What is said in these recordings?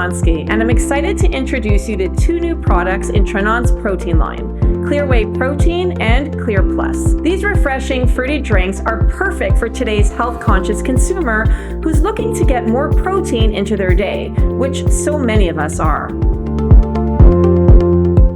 Tranonski, and I'm excited to introduce you to two new products in Tranont's protein line, Clear Whey Protein and Clear Plus. These refreshing, fruity drinks are perfect for today's health-conscious consumer who's looking to get more protein into their day, which so many of us are.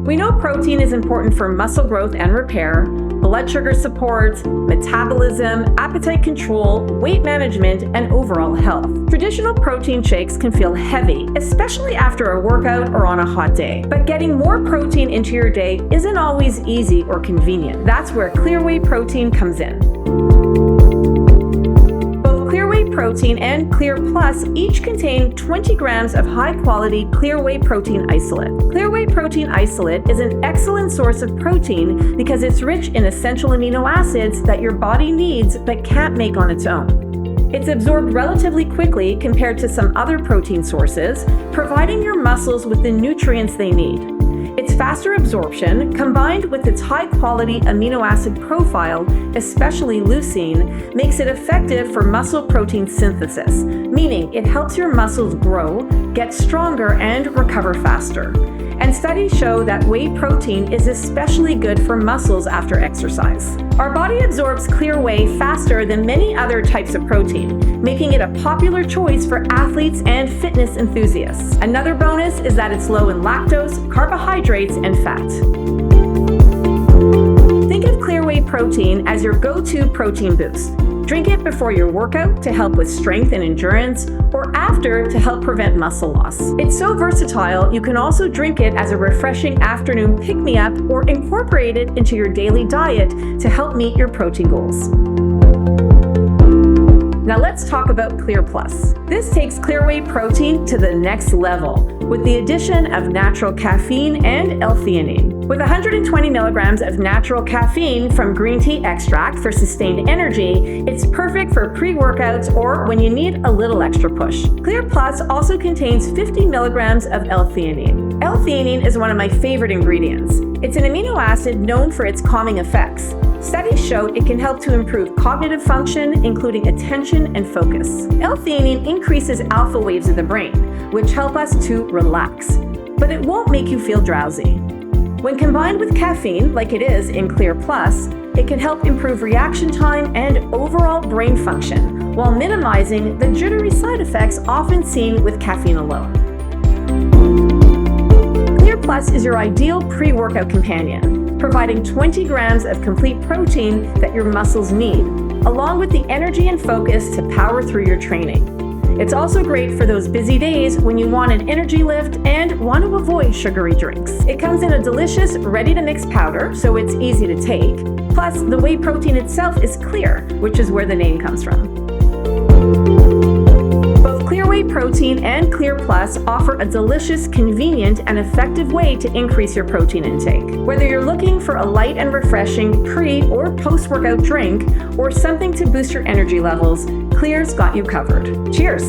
We know protein is important for muscle growth and repair, blood sugar support, metabolism, appetite control, weight management, and overall health. Traditional protein shakes can feel heavy, especially after a workout or on a hot day. But getting more protein into your day isn't always easy or convenient. That's where Clear Whey Protein comes in. Clear Whey Protein and Clear Plus each contain 20 grams of high-quality Clear Whey Protein isolate. Clear Whey Protein isolate is an excellent source of protein because it's rich in essential amino acids that your body needs but can't make on its own. It's absorbed relatively quickly compared to some other protein sources, providing your muscles with the nutrients they need. Its faster absorption, combined with its high-quality amino acid profile, especially leucine, makes it effective for muscle protein synthesis, meaning it helps your muscles grow, get stronger, and recover faster. And studies show that whey protein is especially good for muscles after exercise. Our body absorbs clear whey faster than many other types of protein, making it a popular choice for athletes and fitness enthusiasts. Another bonus is that it's low in lactose, carbohydrates, and fat. Think of Clear Whey Protein as your go-to protein boost. Drink it before your workout to help with strength and endurance, or after to help prevent muscle loss. It's so versatile, you can also drink it as a refreshing afternoon pick-me-up or incorporate it into your daily diet to help meet your protein goals. Now let's talk about Clear Plus. This takes Clear Whey Protein to the next level with the addition of natural caffeine and L-theanine. With 120 milligrams of natural caffeine from green tea extract for sustained energy, it's perfect for pre-workouts or when you need a little extra push. Clear Plus also contains 50 milligrams of L-theanine. L-theanine is one of my favorite ingredients. It's an amino acid known for its calming effects. Studies show it can help to improve cognitive function, including attention and focus. L-theanine increases alpha waves of the brain, which help us to relax, but it won't make you feel drowsy. When combined with caffeine, like it is in Clear Plus, it can help improve reaction time and overall brain function, while minimizing the jittery side effects often seen with caffeine alone. Clear Plus is your ideal pre-workout companion, providing 20 grams of complete protein that your muscles need, along with the energy and focus to power through your training. It's also great for those busy days when you want an energy lift and want to avoid sugary drinks. It comes in a delicious, ready-to-mix powder, so it's easy to take. Plus, the whey protein itself is clear, which is where the name comes from. Both Clear Whey Protein and Clear Plus offer a delicious, convenient, and effective way to increase your protein intake. Whether you're looking for a light and refreshing pre- or post-workout drink, or something to boost your energy levels, Clear's got you covered. Cheers!